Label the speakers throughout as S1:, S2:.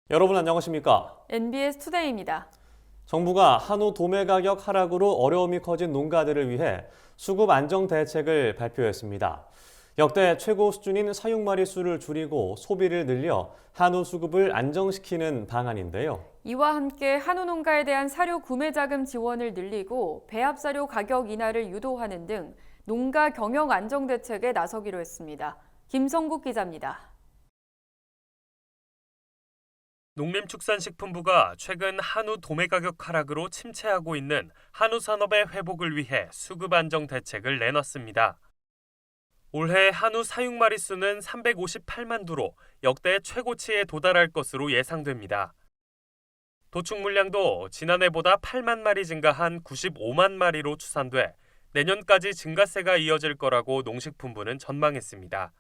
S1: 여러분 안녕하십니까?
S2: NBS 투데이입니다.
S1: 정부가 한우 도매 가격 하락으로 어려움이 커진 농가들을 위해 수급 안정 대책을 발표했습니다. 역대 최고 수준인 사육마리 수를 줄이고 소비를 늘려 한우 수급을 안정시키는 방안인데요.
S2: 이와 함께 한우 농가에 대한 사료 구매 자금 지원을 늘리고 배합 사료 가격 인하를 유도하는 등 농가 경영 안정 대책에 나서기로 했습니다. 김성국 기자입니다.
S3: 농림축산식품부가 최근 한우 도매 가격 하락으로 침체하고 있는 한우 산업의 회복을 위해 수급 안정 대책을 내놨습니다. 올해 한우 사육 마리수는 358만 두로 역대 최고치에 도달할 것으로 예상됩니다. 도축 물량도 지난해보다 8만 마리 증가한 95만 마리로 추산돼 내년까지 증가세가 이어질 거라고 농식품부는 전망했습니다.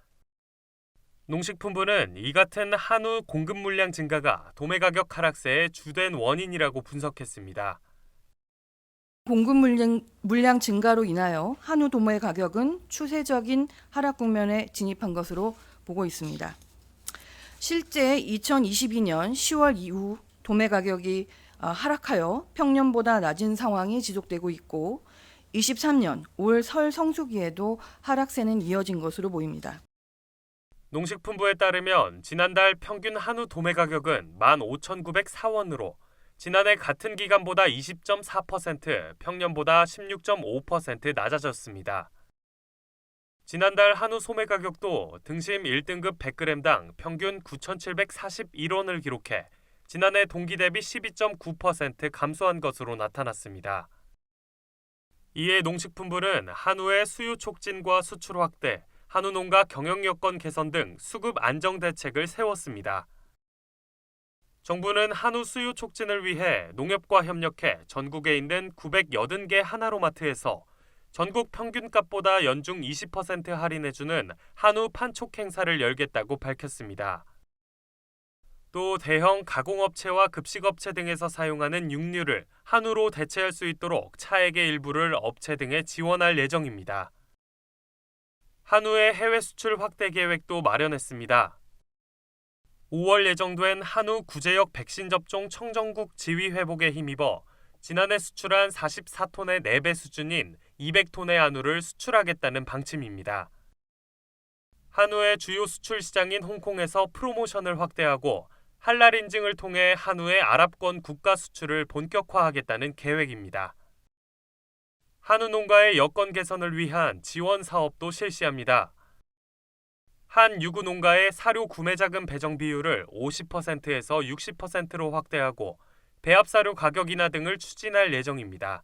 S3: 농식품부는 이 같은 한우 공급 물량 증가가 도매 가격 하락세의 주된 원인이라고 분석했습니다.
S4: 공급 물량 증가로 인하여 한우 도매 가격은 추세적인 하락 국면에 진입한 것으로 보고 있습니다. 실제 2022년 10월 이후 도매 가격이 하락하여 평년보다 낮은 상황이 지속되고 있고 23년 올 설 성수기에도 하락세는 이어진 것으로 보입니다.
S3: 농식품부에 따르면 지난달 평균 한우 도매 가격은 15,904원으로 지난해 같은 기간보다 20.4%, 평년보다 16.5% 낮아졌습니다. 지난달 한우 소매 가격도 등심 1등급 100g당 평균 9,741원을 기록해 지난해 동기 대비 12.9% 감소한 것으로 나타났습니다. 이에 농식품부는 한우의 수요 촉진과 수출 확대, 한우 농가 경영 여건 개선 등 수급 안정 대책을 세웠습니다. 정부는 한우 수요 촉진을 위해 농협과 협력해 전국에 있는 980개 하나로마트에서 전국 평균값보다 연중 20% 할인해주는 한우 판촉 행사를 열겠다고 밝혔습니다. 또 대형 가공업체와 급식업체 등에서 사용하는 육류를 한우로 대체할 수 있도록 차액의 일부를 업체 등에 지원할 예정입니다. 한우의 해외 수출 확대 계획도 마련했습니다. 5월 예정된 한우 구제역 백신 접종 청정국 지위 회복에 힘입어 지난해 수출한 44톤의 4배 수준인 200톤의 한우를 수출하겠다는 방침입니다. 한우의 주요 수출 시장인 홍콩에서 프로모션을 확대하고 할랄 인증을 통해 한우의 아랍권 국가 수출을 본격화하겠다는 계획입니다. 한우 농가의 여건 개선을 위한 지원 사업도 실시합니다. 한 유구 농가의 사료 구매 자금 배정 비율을 50%에서 60%로 확대하고 배합 사료 가격 인하 등을 추진할 예정입니다.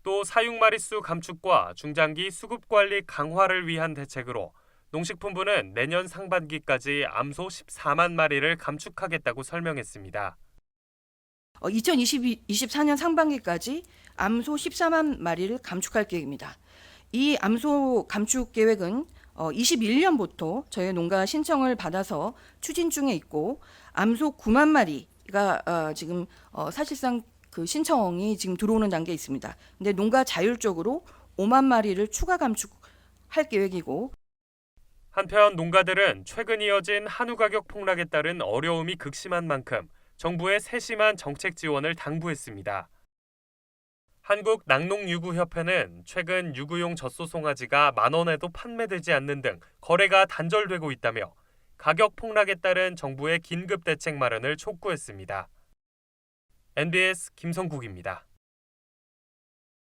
S3: 또 사육 마리수 감축과 중장기 수급 관리 강화를 위한 대책으로 농식품부는 내년 상반기까지 암소 14만 마리를 감축하겠다고 설명했습니다.
S4: 2024년 상반기까지 암소 14만 마리를 감축할 계획입니다. 이 암소 감축 계획은 21년부터 저희 농가 신청을 받아서 추진 중에 있고 암소 9만 마리가 지금 사실상 그 신청이 지금 들어오는 단계에 있습니다. 근데 농가 자율적으로 5만 마리를 추가 감축할 계획이고
S3: 한편 농가들은 최근 이어진 한우 가격 폭락에 따른 어려움이 극심한 만큼 정부의 세심한 정책 지원을 당부했습니다. 한국낙농유구협회는 최근 유구용 젖소송아지가 10,000원에도 판매되지 않는 등 거래가 단절되고 있다며 가격 폭락에 따른 정부의 긴급 대책 마련을 촉구했습니다. NBS 김성국입니다.